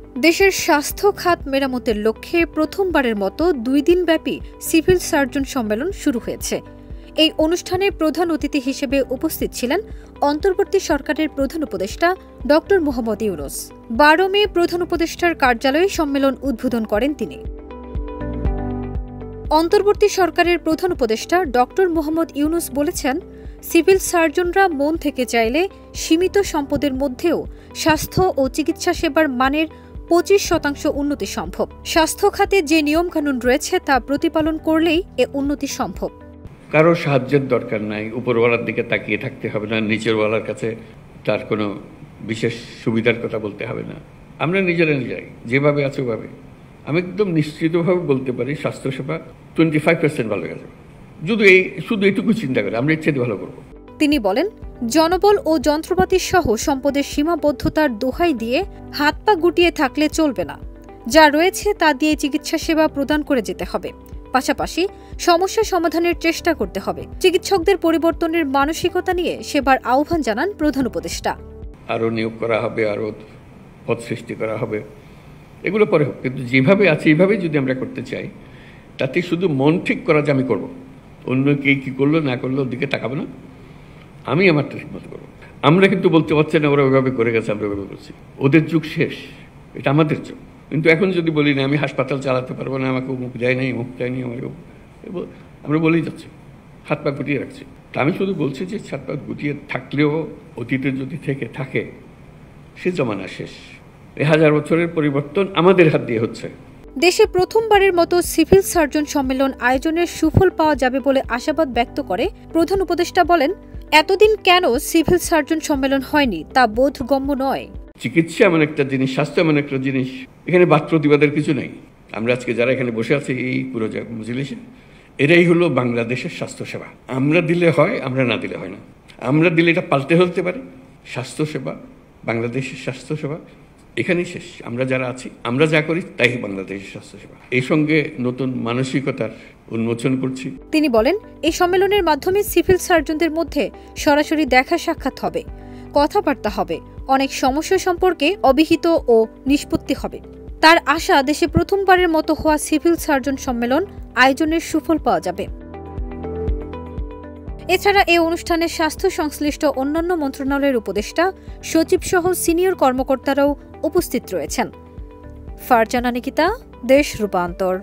দেশের স্বাস্থ্য খাত মেরামতের লক্ষ্যে প্রথমবারের মতো 2 দিনব্যাপী সিভিল সার্জন সম্মেলন শুরু হয়েছে। এই অনুষ্ঠানে প্রধান অতিথি হিসেবে উপস্থিত ছিলেন অন্তর্বর্তী সরকারের প্রধান উপদেষ্টা ড. মোহাম্মদ ইউনূস। 12 মে প্রধান উপদেষ্টার কার্যালয়ে সম্মেলন উদ্বোধন করেন তিনি। অন্তর্বর্তী সরকারের প্রধান উপদেষ্টা ড. মোহাম্মদ ইউনূস বলেছেন, সিভিল সার্জনরা মন থেকে চাইলে সীমিত সম্পদের মধ্যেও স্বাস্থ্য ও চিকিৎসা সেবার মানের 25% উন্নতি সম্ভব। স্বাস্থ্য খাতে যে নিয়মকানুন রয়েছে তা প্রতিপালন করলেই এ উন্নতি সম্ভব। কারো সাহায্যের দরকার নাই, উপরওয়ালার দিকে তাকিয়ে থাকতে হবে না, নিচেরওয়ালার কাছে তার কোনো বিশেষ সুবিধার কথা বলতে হবে না। আমরা নিজেরাই যেভাবে আছে ওভাবে আমি একদম নিশ্চিতভাবে বলতে পারি স্বাস্থ্যসেবা 25% ভালো গেছে। শুধু এইটুকু চিন্তা করে আমরা ইচ্ছে ভালো করব। তিনি বলেন, জনবল ও যন্ত্রপাতি সহ সম্পদের সীমাবদ্ধতার দোহাই দিয়ে হাত পা গুটিয়ে থাকলে চলবে না। যা রয়েছে তা দিয়ে চিকিৎসা সেবা প্রদান করে যেতে হবে। পাশাপাশি সমস্যা সমাধানের চেষ্টা করতে হবে। চিকিৎসকদের পরিবর্তনের মানসিকতা নিয়ে সেবার আহ্বান জানান প্রধান উপদেষ্টা। আরও নিয়োগ করা হবে, আরও পদ সৃষ্টি করা হবে, এগুলো পরে হোক, কিন্তু যেভাবে আছে এইভাবেই যদি আমরা করতে চাই, তাতে শুধু মন ঠিক করা যে আমি করবো, অন্য কে কী করলো না করলো ওদিকে তাকাবো না, আমি আমার ঠিক মতো করবো। আমরা কিন্তু বলতে পারছি না ওরা ওইভাবে করে গেছে, আমরা ওইভাবে করছি। ওদের যুগ শেষ, এটা আমাদের যুগ। কিন্তু এখন যদি বলি না আমি হাসপাতাল চালাতে পারবো না, আমাকে মুখ যায় নাই, মুখ যায়নি, আমরা বলেই যাচ্ছি, হাত পা গুটিয়ে রাখছি। তা আমি শুধু বলছি যে হাত পা গুটিয়ে থাকলেও অতীতে যদি থেকে থাকে সে জমানা শেষ। 1000 বছরের পরিবর্তন আমাদের হাত দিয়ে হচ্ছে। দেশে প্রথমবারের মতো সিভিল সার্জন সম্মেলন আয়োজনের সুফল পাওয়া যাবে বলে আশাবাদ ব্যক্ত করে প্রধান উপদেষ্টা বলেন, এতদিন কেন সিভিল সার্জন সম্মেলন হয়নি তা বোধগম্য নয়। চিকিৎসা এমন একটা জিনিস, স্বাস্থ্য এমন একটা জিনিস, এখানে বাদ প্রতিবাদের কিছু নেই। আমরা আজকে যারা এখানে বসে আছি এই পুরো মজলিসে, এরাই হলো বাংলাদেশের স্বাস্থ্যসেবা। আমরা দিলে হয়, আমরা না দিলে হয় না। আমরা দিলে এটা পাল্টে হতে পারে। স্বাস্থ্যসেবা, বাংলাদেশের স্বাস্থ্যসেবা এখানেই শেষ। আমরা যারা আছি, আমরা যা করি তাই বাংলাদেশের স্বাস্থ্যসেবা। এই সঙ্গে নতুন মানসিকতার উন্মোচন করছি। তিনি বলেন, এই সম্মেলনের মাধ্যমে সিভিল সার্জনদের মধ্যে সরাসরি দেখা সাক্ষাৎ হবে, কথাবার্তা হবে, অনেক সমস্যা সম্পর্কে অবহিত ও নিষ্পত্তি হবে। তার আশা, দেশে প্রথমবারের মতো হওয়া সিভিল সার্জন সম্মেলন আয়োজনের সুফল পাওয়া যাবে। এছাড়া এই অনুষ্ঠানে স্বাস্থ্য সংশ্লিষ্ট অন্যান্য মন্ত্রণালয়ের উপদেষ্টা, সচিব সহ সিনিয়র কর্মকর্তারাও উপস্থিত রয়েছেন। ফারজানা নিকিতা, দেশ রূপান্তর।